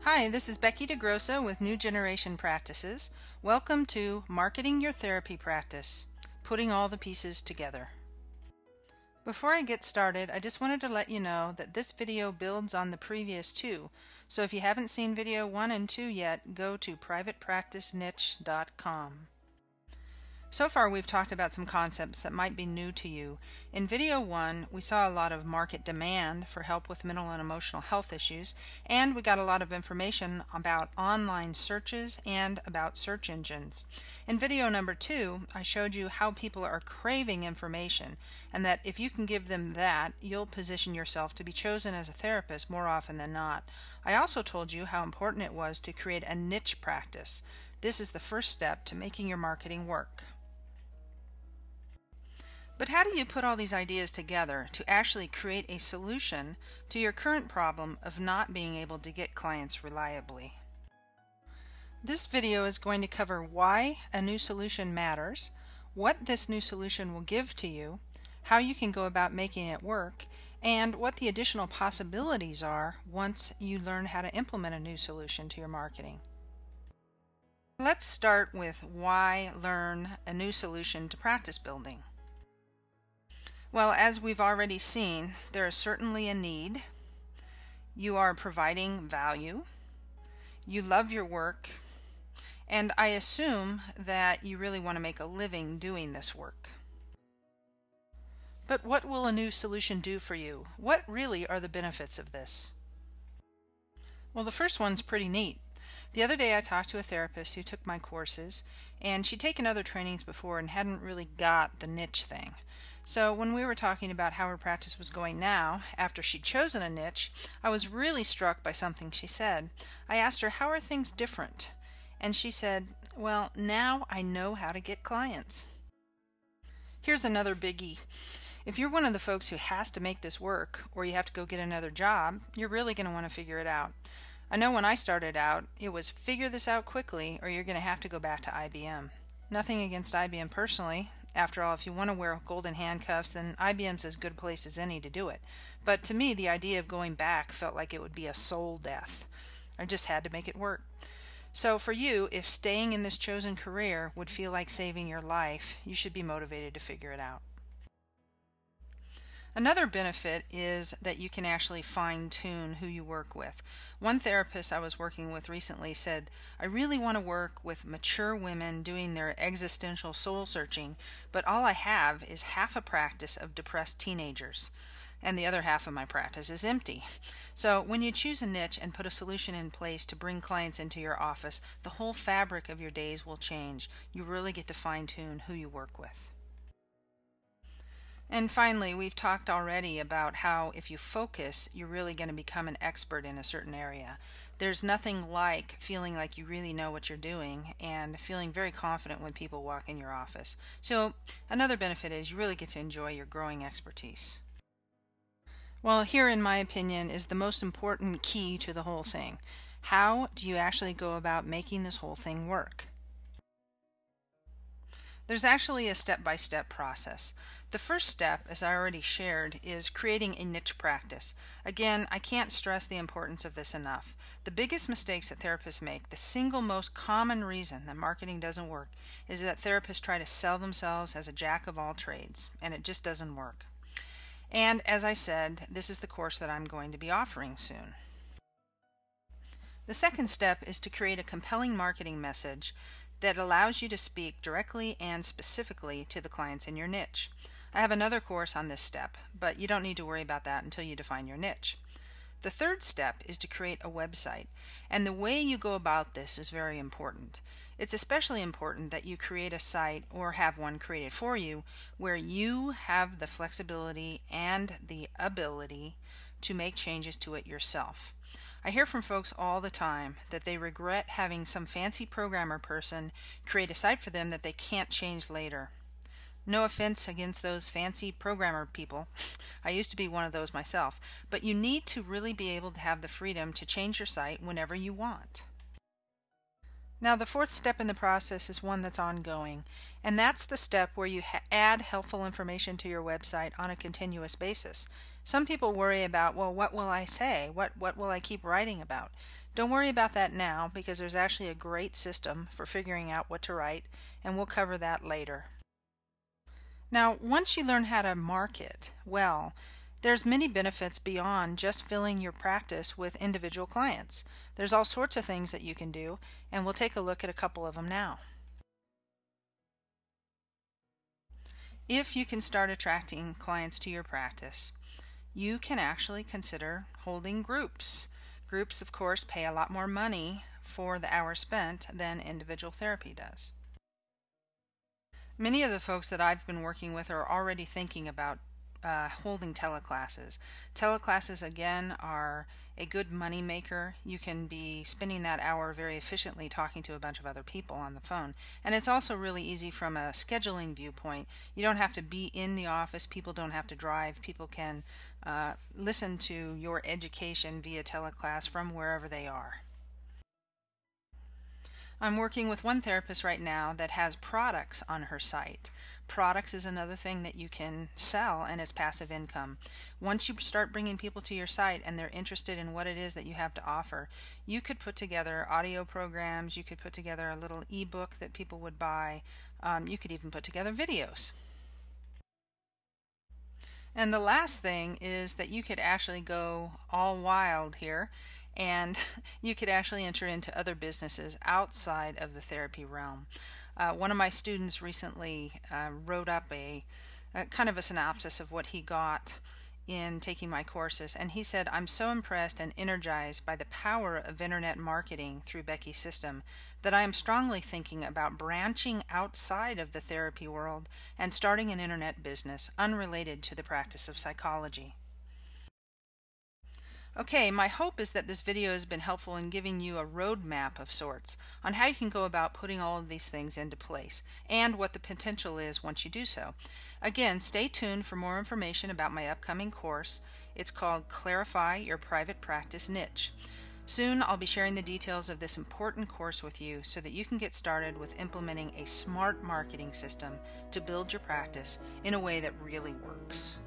Hi, this is Becky DeGrossa with New Generation Practices. Welcome to Marketing Your Therapy Practice, putting all the pieces together. Before I get started, I just wanted to let you know that this video builds on the previous two. So if you haven't seen video 1 and 2 yet, go to privatepracticeniche.com. So far we've talked about some concepts that might be new to you. In video 1, we saw a lot of market demand for help with mental and emotional health issues, and we got a lot of information about online searches and about search engines. In video number 2, I showed you how people are craving information, and that if you can give them that, you'll position yourself to be chosen as a therapist more often than not. I also told you how important it was to create a niche practice. This is the first step to making your marketing work. But how do you put all these ideas together to actually create a solution to your current problem of not being able to get clients reliably? This video is going to cover why a new solution matters, what this new solution will give to you, how you can go about making it work, and what the additional possibilities are once you learn how to implement a new solution to your marketing. Let's start with why learn a new solution to practice building. Well, as we've already seen, there is certainly a need. You are providing value. You love your work. And I assume that you really want to make a living doing this work. But what will a new solution do for you? What really are the benefits of this? Well, the first one's pretty neat. The other day I talked to a therapist who took my courses, and she'd taken other trainings before and hadn't really got the niche thing. So when we were talking about how her practice was going now, after she'd chosen a niche, I was really struck by something she said. I asked her, how are things different? And she said, well, now I know how to get clients. Here's another biggie. If you're one of the folks who has to make this work, or you have to go get another job, you're really going to want to figure it out. I know when I started out, it was figure this out quickly, or you're going to have to go back to IBM. Nothing against IBM personally. After all, if you want to wear golden handcuffs, then IBM's as good a place as any to do it. But to me, the idea of going back felt like it would be a soul death. I just had to make it work. So for you, if staying in this chosen career would feel like saving your life, you should be motivated to figure it out. Another benefit is that you can actually fine-tune who you work with. One therapist I was working with recently said, I really want to work with mature women doing their existential soul searching, but all I have is half a practice of depressed teenagers, and the other half of my practice is empty. So when you choose a niche and put a solution in place to bring clients into your office, the whole fabric of your days will change. You really get to fine-tune who you work with. And finally, we've talked already about how if you focus, you're really going to become an expert in a certain area. There's nothing like feeling like you really know what you're doing and feeling very confident when people walk in your office. So another benefit is you really get to enjoy your growing expertise. Well, here in my opinion is the most important key to the whole thing. How do you actually go about making this whole thing work? There's actually a step-by-step process. The first step, as I already shared, is creating a niche practice. Again, I can't stress the importance of this enough. The biggest mistakes that therapists make, the single most common reason that marketing doesn't work, is that therapists try to sell themselves as a jack of all trades, and it just doesn't work. And as I said, this is the course that I'm going to be offering soon. The second step is to create a compelling marketing message that allows you to speak directly and specifically to the clients in your niche. I have another course on this step, but you don't need to worry about that until you define your niche. The third step is to create a website, and the way you go about this is very important. It's especially important that you create a site or have one created for you where you have the flexibility and the ability to make changes to it yourself. I hear from folks all the time that they regret having some fancy programmer person create a site for them that they can't change later. No offense against those fancy programmer people. I used to be one of those myself. But you need to really be able to have the freedom to change your site whenever you want. Now, the fourth step in the process is one that's ongoing, and that's the step where you add helpful information to your website on a continuous basis. Some people worry about, well, what will I say? What will I keep writing about? Don't worry about that now, because there's actually a great system for figuring out what to write, and we'll cover that later. Now, once you learn how to market well, there's many benefits beyond just filling your practice with individual clients. There's all sorts of things that you can do, and we'll take a look at a couple of them now. If you can start attracting clients to your practice, you can actually consider holding groups. Groups, of course, pay a lot more money for the hours spent than individual therapy does. Many of the folks that I've been working with are already thinking about holding teleclasses. Teleclasses, again, are a good money maker. You can be spending that hour very efficiently talking to a bunch of other people on the phone. And it's also really easy from a scheduling viewpoint. You don't have to be in the office. People don't have to drive. People can listen to your education via teleclass from wherever they are. I'm working with one therapist right now that has products on her site. Products is another thing that you can sell, and it's passive income. Once you start bringing people to your site and they're interested in what it is that you have to offer, you could put together audio programs, you could put together a little ebook that people would buy, you could even put together videos. And the last thing is that you could actually go all wild here, and you could actually enter into other businesses outside of the therapy realm. One of my students recently wrote up a kind of a synopsis of what he got in taking my courses, and he said, "I'm so impressed and energized by the power of internet marketing through Becky's system that I am strongly thinking about branching outside of the therapy world and starting an internet business unrelated to the practice of psychology." Okay, my hope is that this video has been helpful in giving you a roadmap of sorts on how you can go about putting all of these things into place and what the potential is once you do so. Again, stay tuned for more information about my upcoming course. It's called Clarify Your Private Practice Niche. Soon I'll be sharing the details of this important course with you so that you can get started with implementing a smart marketing system to build your practice in a way that really works.